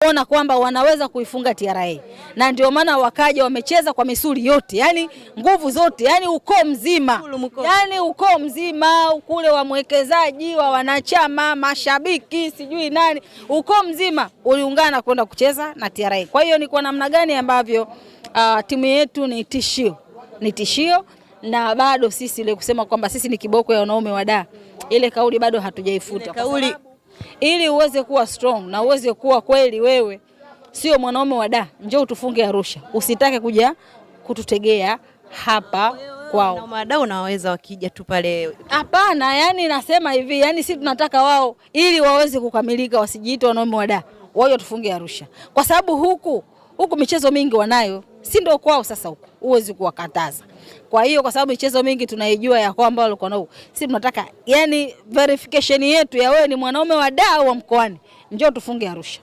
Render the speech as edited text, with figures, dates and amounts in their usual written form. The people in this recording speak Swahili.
ona kwamba wanaweza kuifunga TRA, na ndio maana wakaja wamecheza kwa misuli yote, yani nguvu zote, yani ukoo mzima, yani ukoo mzima kule wa mwekezaji, wa wanachama, mashabiki, sijui nani, ukoo mzima uliungana kwenda kucheza na TRA. Kwa hiyo ni kwa namna gani ambavyo timu yetu ni tishio, na bado sisi ile kusema kwamba sisi ni kiboko ya wanaume wa Dar, ile kauli bado hatujaifuta. Kauli ili uweze kuwa strong na uweze kuwa kweli wewe sio mwanaume wa Dar, njoo tufunge Arusha. Usitake kuja kututegea hapa kwao. Na Dar unaweza wakija tu pale. Hapana, yani nasema hivi, yani sisi tunataka wao ili waweze kukamilika, wasijiite wanaume wa Dar, wao tufunge Arusha. Kwa sababu huku michezo mingi wanayo, si ndio kwao sasa huku. Uwezi kuwakataza. Kwa hiyo kwa sababu michezo mingi tunaijua ya kwamba walikuwa nao. Sisi tunataka yani verification yetu ya wewe ni mwanaume wa Dar au wa mkoani. Njoo tufunge Arusha.